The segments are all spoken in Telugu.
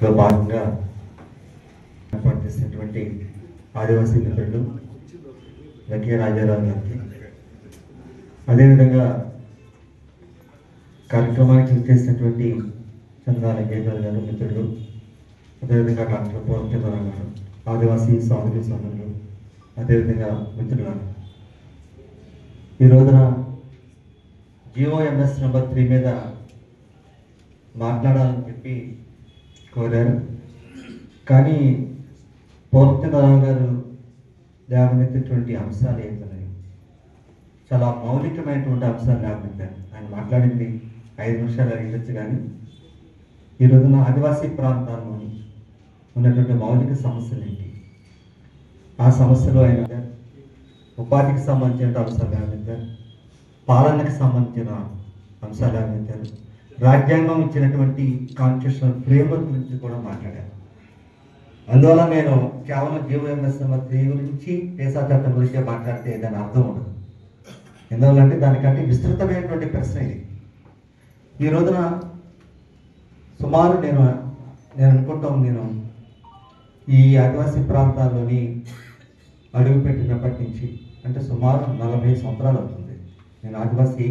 లో భాగంగా ఏర్పాటు చేసినటువంటి ఆదివాసీ మిత్రులు లక్కీ రాజారావు గారికి, అదేవిధంగా కార్యక్రమానికి చేసినటువంటి చందాల కేంద్ర గారు మిత్రులు, అదేవిధంగా డాక్టర్ పూర్ణచంద్రరావు గారు, ఆదివాసీ సోదరి సోదరులు, అదేవిధంగా మిత్రులు, ఈ రోజున GOMS నెంబర్ 3 మీద మాట్లాడాలని చెప్పి కోరారు. కానీ పూర్ణచంద్రరావు గారు లేవనెత్తినటువంటి అంశాలు ఏంటనే చాలా మౌలికమైనటువంటి అంశాలు లేవనెత్తారు. ఆయన మాట్లాడింది 5 నిమిషాలు అడిగచ్చు. కానీ ఈ రోజున ఆదివాసీ ప్రాంతాల్లో ఉన్నటువంటి మౌలిక సమస్యలు ఏంటి, ఆ సమస్యలు ఆయన ఉపాధికి సంబంధించిన అంశాలు లేవనెత్తారు, పాలనకు సంబంధించిన అంశాలు లేవనెత్తారు, రాజ్యాంగం ఇచ్చినటువంటి కాన్స్టిట్యూషనల్ ఫ్రేమ్వర్క్ గురించి కూడా మాట్లాడారు. అందువల్ల నేను కేవలం GOMS నెంబర్ 3 గురించి, పేసా చట్టం గురించి మాట్లాడితే దాని అర్థం ఉండదు. ఎందువల్లంటే దానికంటే విస్తృతమైనటువంటి ప్రశ్న ఇది. ఈ రోజున సుమారు నేను అనుకుంటాం, నేను ఈ ఆదివాసీ ప్రాంతాల్లోని అడుగుపెట్టినప్పటి నుంచి అంటే సుమారు 40 సంవత్సరాలు అవుతుంది. నేను ఆదివాసీ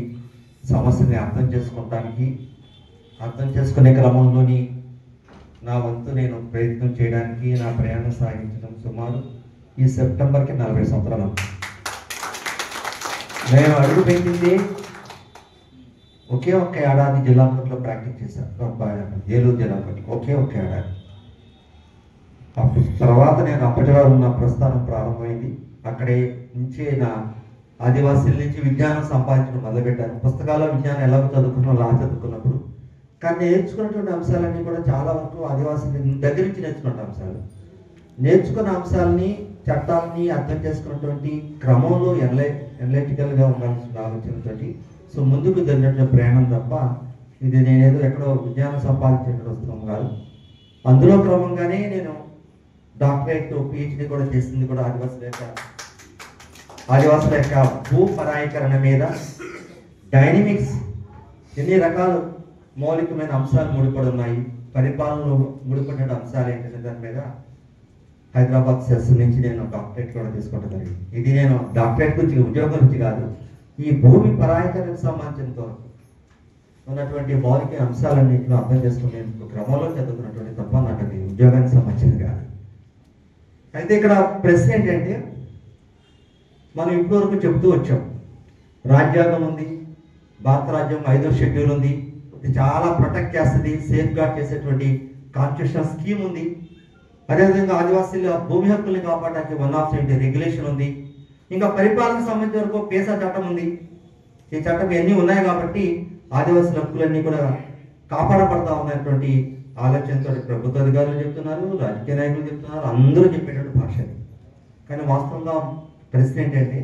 సమస్యని అర్థం చేసుకునే క్రమంలోని నా వంతు నేను ప్రయత్నం చేయడానికి నా ప్రయాణం సాగించడం సుమారు ఈ సెప్టెంబర్కి 40 సంవత్సరాలు. నేను అడుగుపెట్టింది ఒకే ఒక్క ఏడాది జిల్లా కోర్టులో ప్రాక్టీస్ చేశాను, ఏలూరు జిల్లా కోర్టులో ఒకే ఒక్క ఏడాది. అప్పుడు తర్వాత నేను అప్పటిలో ఉన్న ప్రస్థానం ప్రారంభమైంది. అక్కడే నుంచి నా ఆదివాసీల నుంచి విజ్ఞానం సంపాదించడం మొదలుపెట్టాను. పుస్తకాల్లో విజ్ఞానం ఎలాగో చదువుకున్నప్పుడు కానీ నేర్చుకున్నటువంటి అంశాలన్నీ కూడా చాలా వరకు ఆదివాసీల దగ్గర నుంచి నేర్చుకున్న అంశాలు. నేర్చుకున్న అంశాలని, చట్టాలని అర్థం చేసుకున్నటువంటి క్రమంలో ఎనలైటికల్గా ఉండాల్సిన ఆలోచనతోటి ముందుకు జరిగినటువంటి ప్రయాణం తప్ప ఇది నేనేదో ఎక్కడో విజ్ఞానం సంపాదించేటువంటి వస్తున్నాం కాదు. అందులో క్రమంగానే నేను డాక్టరేట్, PhD కూడా చేసింది కూడా ఆదివాసుల యొక్క భూ పరాయీకరణ మీద, డైనమిక్స్, ఎన్ని రకాల మౌలికమైన అంశాలు ముడిపడి ఉన్నాయి, పరిపాలనలో ముడిపడిన అంశాలు ఏంటంటే దాని మీద హైదరాబాద్ సెస్ నుంచి నేను డాక్టరేట్ కూడా తీసుకోవడం జరిగింది. ఇది నేను డాక్టరేట్ గురించి, ఉద్యోగం గురించి కాదు, ఈ భూమి పరాయీకరణకు సంబంధించినంత ఉన్నటువంటి మౌలిక అంశాలన్నింటిలో అర్థం చేసుకునే క్రమంలో చదువుకున్నటువంటి తప్ప నాకు అది ఉద్యోగానికి సంబంధించింది కాదు. అయితే ఇక్కడ ప్రశ్న ఏంటంటే, మనం ఇప్పటివరకు చెబుతూ వచ్చాం, రాజ్యాంగం ఉంది, భారత రాజ్యాంగం 5వ షెడ్యూల్ ఉంది, ఇది చాలా ప్రొటెక్ట్ చేస్తుంది, సేఫ్ గార్డ్ చేసేటువంటి కాన్స్టిట్యూషనల్ స్కీమ్ ఉంది. అదేవిధంగా ఆదివాసీల భూమి హక్కుల్ని కాపాడడానికి 170 రెగ్యులేషన్ ఉంది. ఇంకా పరిపాలనకు సంబంధించిన వరకు పేసా చట్టం ఉంది. ఈ చట్టం ఇవన్నీ ఉన్నాయి కాబట్టి ఆదివాసీల హక్కులన్నీ కూడా కాపాడబడతా ఉన్నటువంటి ఆలోచనతో ప్రభుత్వ అధికారులు చెప్తున్నారు, రాజకీయ నాయకులు చెప్తున్నారు, అందరూ చెప్పేటువంటి భాష. కానీ వాస్తవంగా ప్రశ్న ఏంటంటే,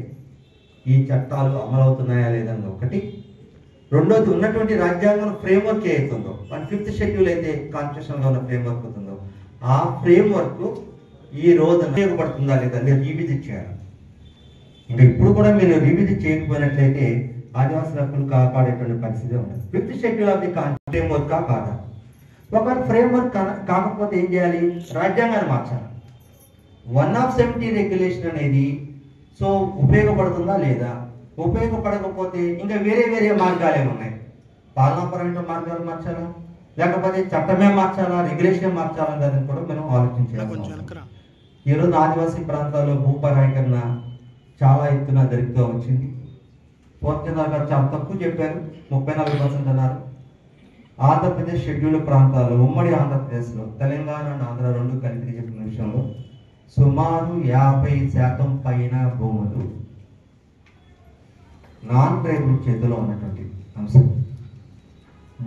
ఈ చట్టాలు అమలు అవుతున్నాయా లేదని ఒకటి. రెండోది, ఉన్నటువంటి రాజ్యాంగం ఫ్రేమ్వర్క్ ఏదైతుందో, 5th షెడ్యూల్ అయితే కాన్స్టిట్యూషన్లో ఉన్న ఫ్రేమ్వర్క్ అవుతుందో, ఆ ఫ్రేమ్వర్క్ ఈ రోజు ఉపయోగపడుతుందా లేదా మీరు రీవిజిట్ చేయాలి. ఇంకా ఇప్పుడు కూడా మీరు రీవిజిట్ చేయకపోయినట్లయితే ఆదివాసీ హక్కులు కాపాడేటువంటి పరిస్థితి ఉంటుంది. 5th schedule of the framework కాదా? ఒకవేళ ఫ్రేమ్వర్క్ కాకపోతే ఏం చేయాలి? రాజ్యాంగాన్ని మార్చాలి. 170 రెగ్యులేషన్ అనేది ఉపయోగపడుతుందా లేదా? ఉపయోగపడకపోతే ఇంకా వేరే మార్గాలు ఏమున్నాయి? పాలనాపరమైన మార్గాలు మార్చాలా, లేకపోతే చట్టమే మార్చాలా, రెగ్యులేషన్ మార్చాలా దాన్ని కూడా మనం ఆలోచించాలి. ఈరోజు ఆదివాసీ ప్రాంతాల్లో భూపరాయీకరణ చాలా ఎత్తున జరుగుతూ వచ్చింది. పూర్ణచంద్రరావు గారు చాలా తక్కువ చెప్పారు, 34% అన్నారు. ఆంధ్రప్రదేశ్ షెడ్యూల్ ప్రాంతాల్లో, ఉమ్మడి ఆంధ్రప్రదేశ్లో తెలంగాణ అండ్ ఆంధ్ర రెండు కలిపి చెప్పిన విషయంలో సుమారు 50% పైన భూములు నాన్ ట్రైబల్ చేతిలో ఉన్నటువంటి అంశం.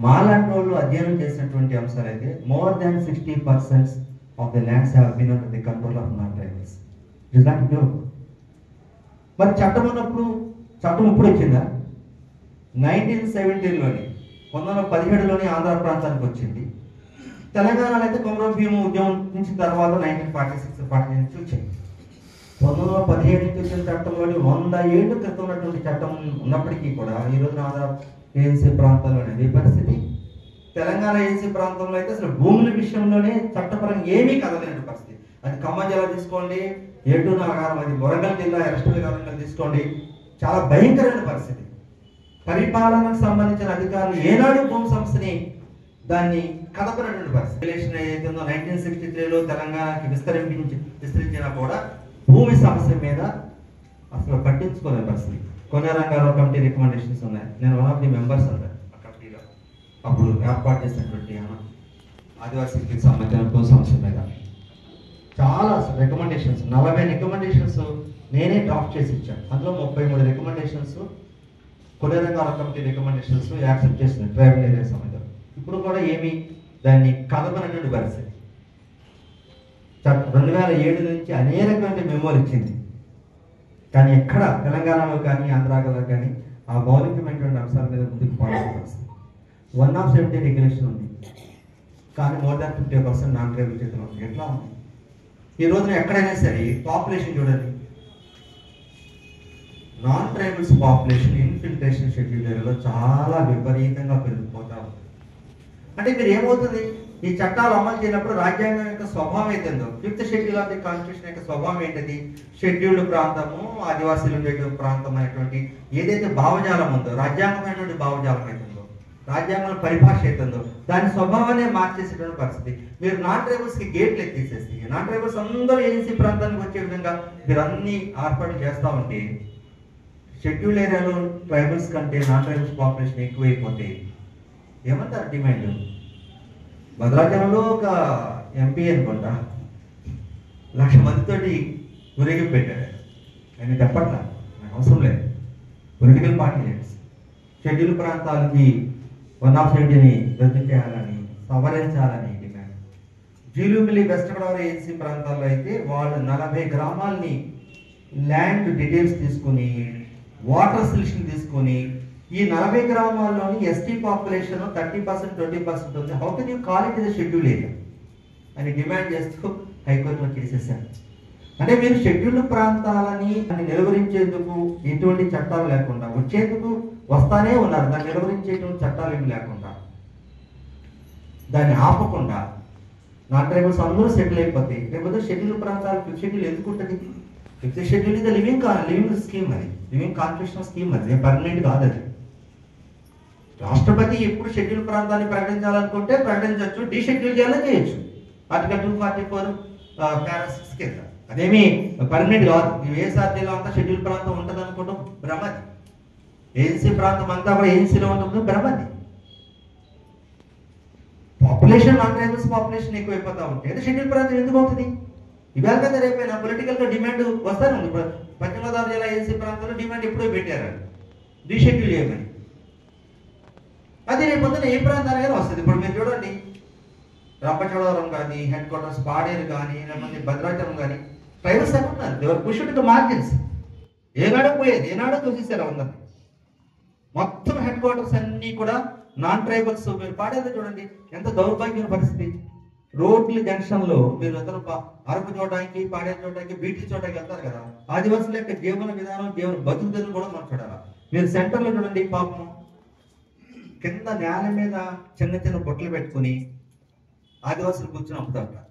మాలాంటి వాళ్ళు అధ్యయనం చేసినటువంటి అంశాలు అయితే more than 60% of the lands have been under the control of non tribals. Is not joke. మరి చట్టం ఉన్నప్పుడు, చట్టం ఇప్పుడు వచ్చిందా? 1917లోని 1917లోని ఆంధ్ర ప్రాంతానికి వచ్చింది. తెలంగాణలో అయితే కొమరం భీము ఉద్యమం నుంచి తర్వాత 1946-48 నుంచి వచ్చింది. 1917 నుంచి వచ్చిన చట్టంలోని 100 ఏళ్ళ క్రితం ఉన్నటువంటి చట్టం ఉన్నప్పటికీ కూడా ఈ రోజున ఆంధ్ర ఏఎన్సీ ప్రాంతాల్లో అదే పరిస్థితి. తెలంగాణ ఏసీ ప్రాంతంలో అయితే అసలు భూముల విషయంలోనే చట్టపరంగా ఏమీ కదలేని పరిస్థితి. అది ఖమ్మం జిల్లా తీసుకోండి, ఏటూరు నాగారం, అది వరంగల్ జిల్లా ఎరస్టల్ వరంగల్ తీసుకోండి, చాలా భయంకరమైన పరిస్థితి. పరిపాలనకు సంబంధించిన అధికారులు ఏనాడు భూమి సంస్థని దాన్ని కదపనటువంటి పరిస్థితి. రిలేషన్ ఏదైతే ఉందో 1963లో తెలంగాణకి విస్తరించినా కూడా భూమి సమస్య మీద అసలు పట్టించుకోలేని పరిస్థితి. కొన్ని రంగాల్లో కమిటీ రికమెండేషన్స్ ఉన్నాయి. నేను వన్ ఆఫ్ ది మెంబర్స్ ఉంటాను ఆ కమిటీలో. అప్పుడు ఏర్పాటు చేసినటువంటి ఆదివాసీకి సంబంధించిన భూ సమస్య మీద చాలా రికమెండేషన్స్, 40 రికమెండేషన్స్ నేనే డ్రాఫ్ట్ చేసి ఇచ్చాను. అందులో 33 రికమెండేషన్స్ కొన్ని రంగాల కమిటీ రికమెండేషన్స్ యాక్సెప్ట్ చేసింది ట్రైబల్ ఏరియా సంబంధించి. ఇప్పుడు కూడా ఏమి దాన్ని కదపనటువంటి పరిస్థితి. 2007 నుంచి అనేకమైన మెమోలు ఇచ్చింది, కానీ ఎక్కడ తెలంగాణలో కానీ ఆంధ్రాలో కానీ ఆ మౌలికమైనటువంటి అంశాల మీద ముందుకు పోవాల్సిన పరిస్థితి. 170 రెగ్యులేషన్ ఉంది, కానీ మోర్ దాన్ 50% నాన్ ట్రైబల్ చేతులు ఉంది. ఎట్లా ఉంది ఈ రోజున? ఎక్కడైనా సరే పాపులేషన్ చూడండి, non tribals population infiltration schedule ఏరియాలో చాలా విపరీతంగా పెరిగిపోతా ఉంది. అంటే మీరు ఏమవుతుంది, ఈ చట్టాలు అమలు చేయనప్పుడు రాజ్యాంగం యొక్క స్వభావం ఏంటో, 5th schedule of the constitution యొక్క స్వభావం ఏంటది? షెడ్యూల్డ్ ప్రాంతము, ఆదివాసీలు ఉండేటువంటి ప్రాంతం అనేటువంటి ఏదైతే భావజాలం ఉందో, రాజ్యాంగమైనటువంటి భావజాలం అవుతుందో, రాజ్యాంగంలో పరిభాష అవుతుందో, దాని స్వభావాన్ని మార్చేసేటువంటి పరిస్థితి. మీరు నాన్ ట్రైబల్స్ కి గేట్లు ఎత్తేసేసి నాన్ ట్రైబల్స్ అందరూ ఏజెన్సీ ప్రాంతానికి వచ్చే విధంగా మీరు అన్ని ఏర్పాటు చేస్తా ఉంటే షెడ్యూల్ ఏరియాలో ట్రైబల్స్ కంటే నాన్ ట్రైబల్స్ పాపులేషన్ ఎక్కువైపోతే ఏమంటారు డిమాండ్? భద్రాచలంలో ఒక ఎంపీ అనుకుంటా 1,00,000 మందితోటి ఊరేగింపు పెట్టాడు. ఆయన చెప్పట్లా, నాకు అవసరం లేదు. పొలిటికల్ పార్టీ లీడర్స్ షెడ్యూల్ ప్రాంతాలకి 170ని రద్దు చేయాలని, సవరించాలని డిమాండ్. జీలుమిలి వెస్ట్ గోదావరి ఏజెన్సీ ప్రాంతాల్లో అయితే వాళ్ళు 40 గ్రామాలని ల్యాండ్ డీటెయిల్స్ తీసుకుని, వాటర్ సొల్యూషన్ తీసుకొని, ఈ 40 గ్రామాల్లోని ఎస్టీ పాపులేషన్ 30%, 20% ఉంది. How can you call it is schedule area అని డిమాండ్ చేస్తూ హైకోర్టులో కేసేశారు. అంటే మీరు షెడ్యూల్డ్ ప్రాంతాలని నిలువరించేందుకు ఎటువంటి చట్టాలు లేకుండా, వచ్చేందుకు వస్తానే ఉన్నారు, దాన్ని నిలువరించేటువంటి చట్టాలు ఏమి లేకుండా, దాన్ని ఆపకుండా నాన్ ట్రైబల్స్ అందరూ సెటిల్ అయిపోతాయి. లేకపోతే షెడ్యూల్ ప్రాంతాలు 5th షెడ్యూల్ ఎందుకు ఉంటుంది? 5th షెడ్యూల్ ఇది లివింగ్ స్కీమ్, అది లివింగ్ కాన్స్టిట్యూషనల్ స్కీమ్, అది పర్మనెంట్ కాదు. అది రాష్ట్రపతి ఎప్పుడు షెడ్యూల్ ప్రాంతాన్ని ప్రకటించాలనుకుంటే ప్రకటించవచ్చు, డీషెడ్యూల్ చేయాలని చేయొచ్చు. ఆర్టికల్ 244 పారా 6 కింద అదేమి పర్మనెంట్ కాదు. ఏఎస్ఆర్టీలో అంతా షెడ్యూల్ ప్రాంతం ఉంటుంది అనుకోవడం భ్రమది. ఏజెన్సీ ప్రాంతం అంతా కూడా ఏజెన్సీలో ఉంటుంది భ్రమది. పాపులేషన్ నాన్ ట్రైబల్స్ పాపులేషన్ ఎక్కువైపోతా ఉంటే అది షెడ్యూల్ ప్రాంతం ఎందుకు అవుతుంది? ఇవాళ కదా రేపైనా పొలిటికల్ గా డిమాండ్ వస్తానే ఉంది. పశ్చిమ గోదావరి జిల్లా ఏజెన్సీ ప్రాంతంలో డిమాండ్ ఎప్పుడో పెట్టారు, డీషెడ్యూల్ చేయమని. అది రేపు పొద్దున ఏ ప్రాంతానికైనా వస్తుంది. ఇప్పుడు మీరు చూడండి, రంపచోడవరం కానీ, హెడ్ క్వార్టర్స్ పాడేరు కానీ, లేకపోతే భద్రాచలం కానీ, ట్రైబల్స్ ఎక్కడున్నారు? ఎవరు పుష్డ్ మార్జిన్స్. ఏనాడో పోయేది, ఏనాడో చూసేసారు అందరినీ. మొత్తం హెడ్ క్వార్టర్స్ అన్ని కూడా నాన్ ట్రైబల్స్. మీరు పాడేది చూడండి, ఎంత దౌర్భాగ్యమైన పరిస్థితి. రోడ్ల జంక్షన్ లో మీరు అందరూ అరకు చూడడానికి, పాడేరు చూడడానికి, బీటీ చూడడానికి వెళ్తారు కదా. ఆదివాసుల యొక్క జీవన విధానం, జీవన బతుకుదలను కూడా మనం చూడాలి. మీరు సెంటర్లో చూడండి, పాపం కింద నేల మీద చిన్న చిన్న బొట్టలు పెట్టుకుని ఆదివాసులు కూర్చొని అమ్ముతారు.